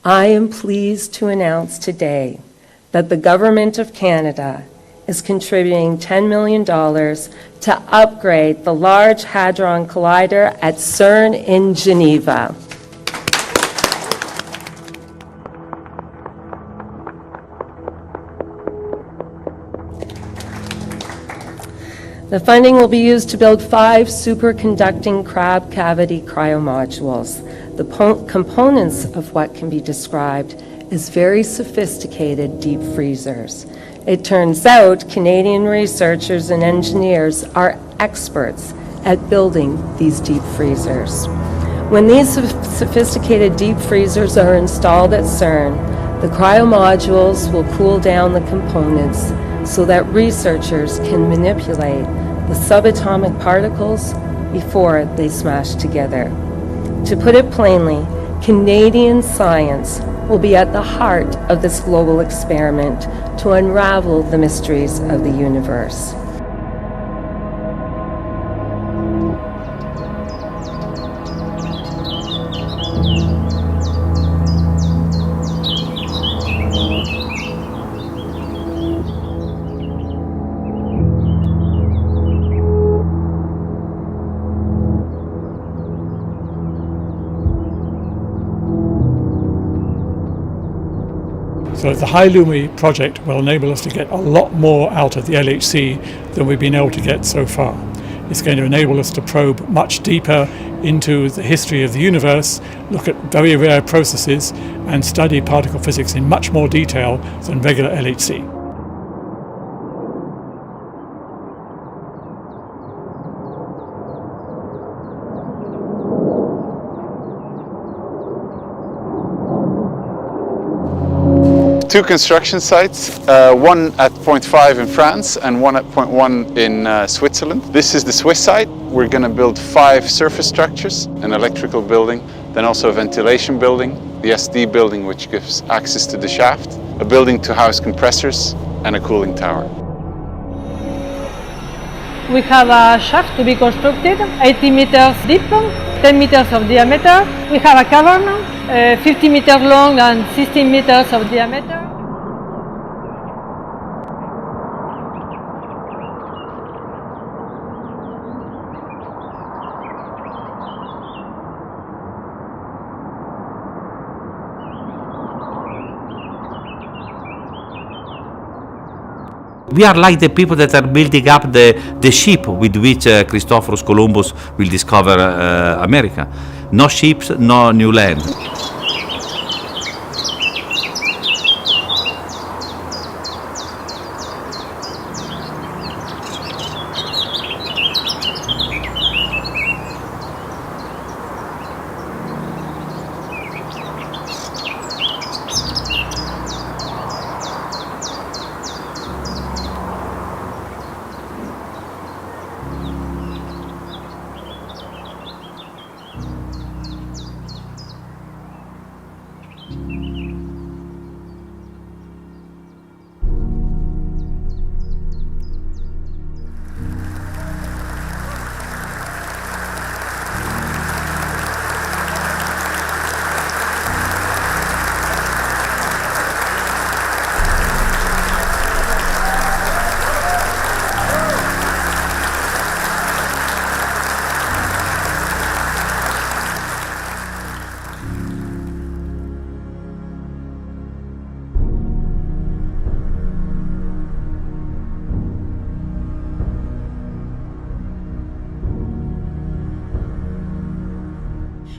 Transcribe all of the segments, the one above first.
I am pleased to announce today that the Government of Canada is contributing $10 million to upgrade the Large Hadron Collider at CERN in Geneva. The funding will be used to build 5 superconducting crab cavity cryomodules, the components of what can be described as very sophisticated deep freezers. It turns out Canadian researchers and engineers are experts at building these deep freezers. When these sophisticated deep freezers are installed at CERN, the cryomodules will cool down the components so that researchers can manipulate the subatomic particles before they smash together. To put it plainly, Canadian science will be at the heart of this global experiment to unravel the mysteries of the universe. So the High Lumi project will enable us to get a lot more out of the LHC than we've been able to get so far. It's going to enable us to probe much deeper into the history of the universe, look at very rare processes, and study particle physics in much more detail than regular LHC. Two construction sites, one at point 5 in France and one at point 1 in Switzerland. This is the Swiss site. We're going to build 5 surface structures, an electrical building, then also a ventilation building, the SD building which gives access to the shaft, a building to house compressors, and a cooling tower. We have a shaft to be constructed, 80 meters deep, 10 meters of diameter. We have a cavern, 50 meters long and 16 meters of diameter. We are like the people that are building up the ship with which Christophorus Columbus will discover America. No ships, no new land.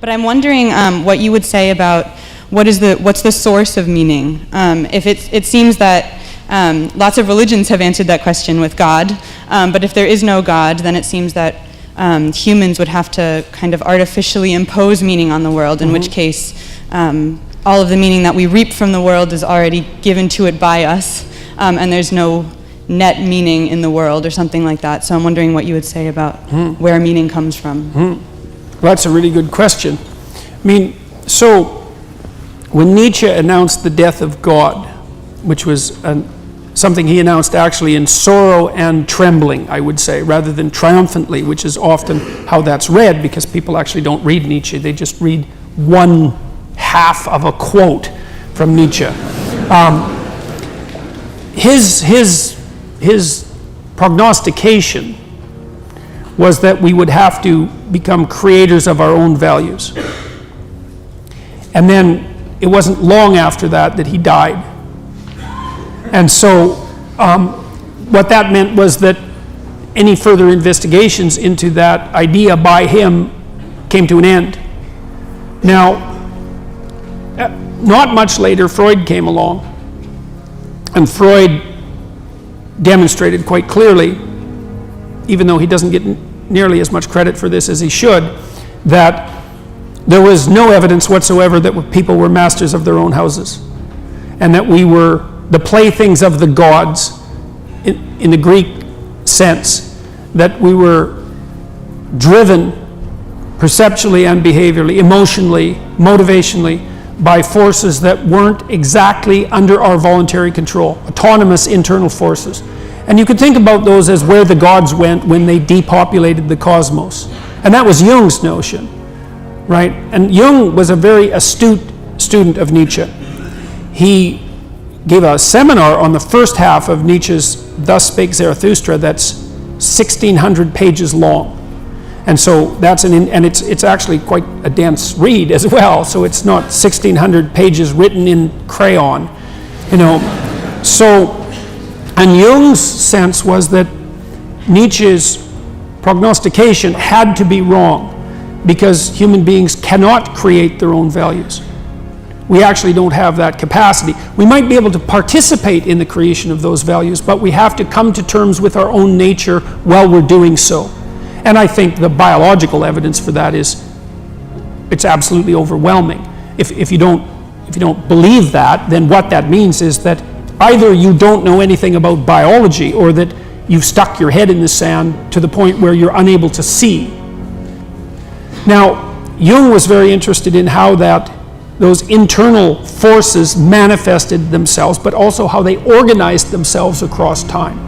But I'm wondering what you would say about what's the source of meaning. If it seems that lots of religions have answered that question with God, but if there is no God, then it seems that humans would have to kind of artificially impose meaning on the world, in which case all of the meaning that we reap from the world is already given to it by us, and there's no net meaning in the world or something like that. So I'm wondering what you would say about where meaning comes from. Well, that's a really good question. I mean, so when Nietzsche announced the death of God, which was something he announced actually in sorrow and trembling, I would say, rather than triumphantly, which is often how that's read, because people actually don't read Nietzsche. They just read one half of a quote from Nietzsche. His prognostication was that we would have to become creators of our own values. And then it wasn't long after that he died. And so what that meant was that any further investigations into that idea by him came to an end. Now, not much later, Freud came along, and Freud demonstrated quite clearly, even though he doesn't get nearly as much credit for this as he should, that there was no evidence whatsoever that people were masters of their own houses, and that we were the playthings of the gods in the Greek sense, that we were driven perceptually and behaviorally, emotionally, motivationally, by forces that weren't exactly under our voluntary control, autonomous internal forces. And you could think about those as where the gods went when they depopulated the cosmos. And that was Jung's notion, right? And Jung was a very astute student of Nietzsche. He gave a seminar on the first half of Nietzsche's Thus Spake Zarathustra that's 1,600 pages long. And so that's and it's actually quite a dense read as well. So it's not 1,600 pages written in crayon, you know. So, and Jung's sense was that Nietzsche's prognostication had to be wrong because human beings cannot create their own values. We actually don't have that capacity. We might be able to participate in the creation of those values, but we have to come to terms with our own nature while we're doing so. And I think the biological evidence for that it's absolutely overwhelming. If you don't believe that, then what that means is that either you don't know anything about biology or that you've stuck your head in the sand to the point where you're unable to see. Now, Jung was very interested in how those internal forces manifested themselves, but also how they organized themselves across time.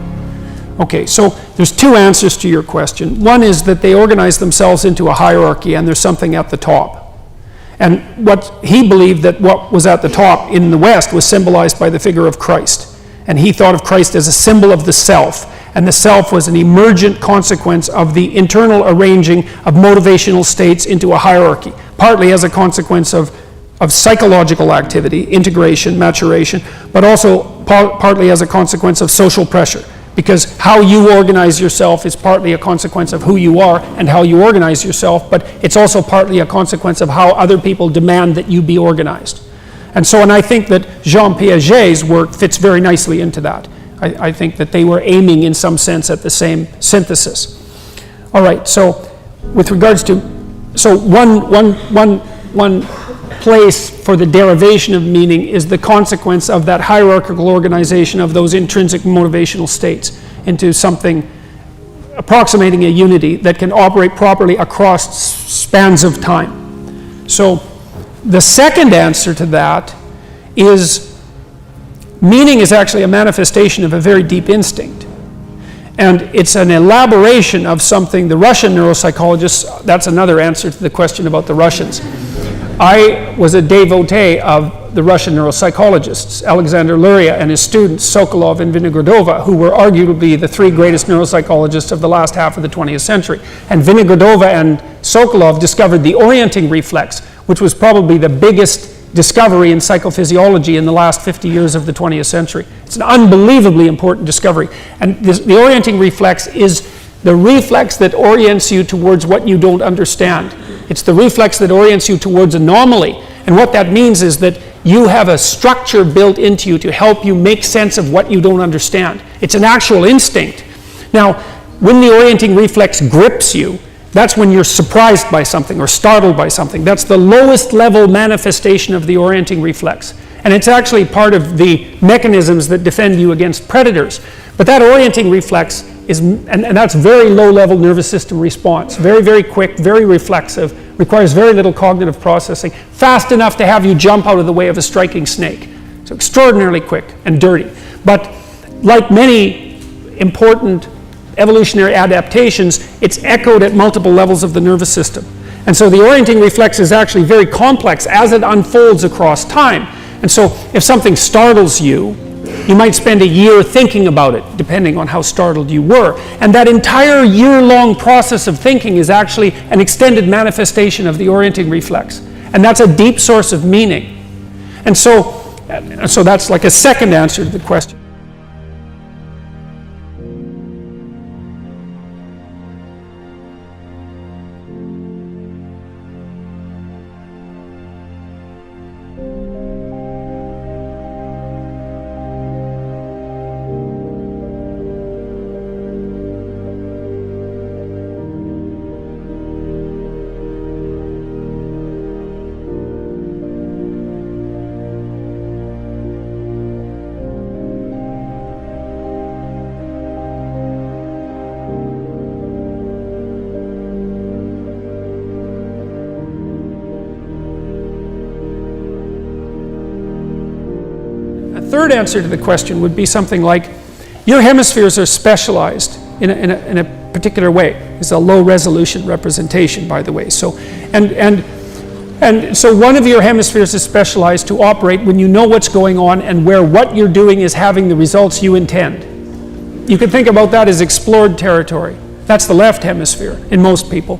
Okay, so there's two answers to your question. One is that they organized themselves into a hierarchy and there's something at the top. And what he believed that what was at the top in the West was symbolized by the figure of Christ. And he thought of Christ as a symbol of the self. And the self was an emergent consequence of the internal arranging of motivational states into a hierarchy, partly as a consequence of psychological activity, integration, maturation, but also partly as a consequence of social pressure. Because how you organize yourself is partly a consequence of who you are and how you organize yourself, but it's also partly a consequence of how other people demand that you be organized. And I think that Jean Piaget's work fits very nicely into that. I think that they were aiming in some sense at the same synthesis. All right, so with regards to, one place for the derivation of meaning is the consequence of that hierarchical organization of those intrinsic motivational states into something approximating a unity that can operate properly across spans of time. So the second answer to that is meaning is actually a manifestation of a very deep instinct. And it's an elaboration of something the Russian neuropsychologists, that's another answer to the question about the Russians. I was a devotee of the Russian neuropsychologists, Alexander Luria and his students, Sokolov and Vinogradova, who were arguably the three greatest neuropsychologists of the last half of the 20th century. And Vinogradova and Sokolov discovered the orienting reflex, which was probably the biggest discovery in psychophysiology in the last 50 years of the 20th century. It's an unbelievably important discovery. And the orienting reflex is the reflex that orients you towards what you don't understand. It's the reflex that orients you towards anomaly. And what that means is that you have a structure built into you to help you make sense of what you don't understand. It's an actual instinct. Now, when the orienting reflex grips you, that's when you're surprised by something or startled by something. That's the lowest level manifestation of the orienting reflex. And it's actually part of the mechanisms that defend you against predators. But that orienting reflex is, and that's very low level nervous system response. Very, very quick, very reflexive, requires very little cognitive processing, fast enough to have you jump out of the way of a striking snake. So extraordinarily quick and dirty. But like many important evolutionary adaptations, it's echoed at multiple levels of the nervous system. And so the orienting reflex is actually very complex as it unfolds across time. And so if something startles you, you might spend a year thinking about it, depending on how startled you were. And that entire year-long process of thinking is actually an extended manifestation of the orienting reflex. And that's a deep source of meaning. And so that's like a second answer to the question. Third answer to the question would be something like, your hemispheres are specialized in a particular way. It's a low resolution representation, by the way. So, and so one of your hemispheres is specialized to operate when you know what's going on and where what you're doing is having the results you intend. You can think about that as explored territory. That's the left hemisphere in most people.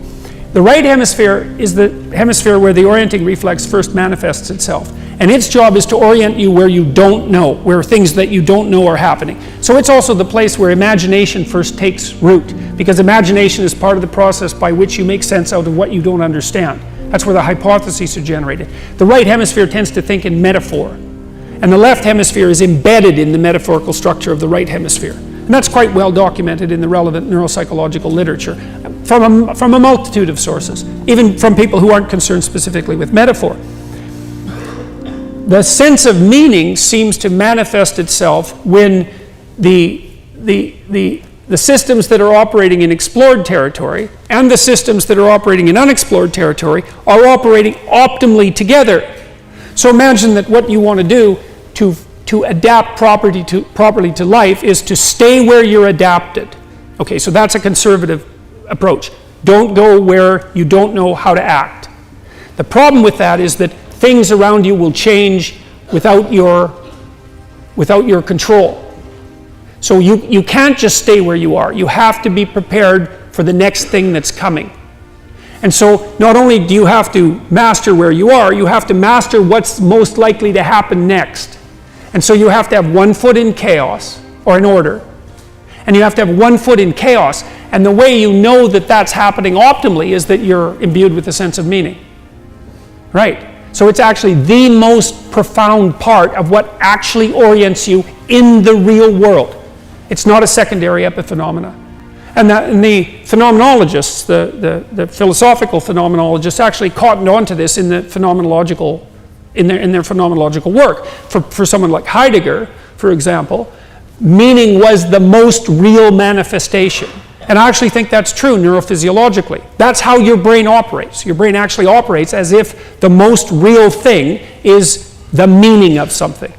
The right hemisphere is the hemisphere where the orienting reflex first manifests itself. And its job is to orient you where you don't know, where things that you don't know are happening. So it's also the place where imagination first takes root, because imagination is part of the process by which you make sense out of what you don't understand. That's where the hypotheses are generated. The right hemisphere tends to think in metaphor, and the left hemisphere is embedded in the metaphorical structure of the right hemisphere. And that's quite well documented in the relevant neuropsychological literature from a multitude of sources, even from people who aren't concerned specifically with metaphor. The sense of meaning seems to manifest itself when the systems that are operating in explored territory and the systems that are operating in unexplored territory are operating optimally together. So imagine that what you want to do to adapt properly to life is to stay where you're adapted. Okay, so that's a conservative approach. Don't go where you don't know how to act. The problem with that is that things around you will change without your control. So you can't just stay where you are. You have to be prepared for the next thing that's coming. And so not only do you have to master where you are, you have to master what's most likely to happen next. And so you have to have one foot in chaos, or in order. And you have to have one foot in chaos. And the way you know that that's happening optimally is that you're imbued with a sense of meaning. Right? So it's actually the most profound part of what actually orients you in the real world. It's not a secondary epiphenomena. And the phenomenologists, the philosophical phenomenologists, actually cottoned onto this in their phenomenological work. For someone like Heidegger, for example, meaning was the most real manifestation. And I actually think that's true neurophysiologically. That's how your brain operates. Your brain actually operates as if the most real thing is the meaning of something.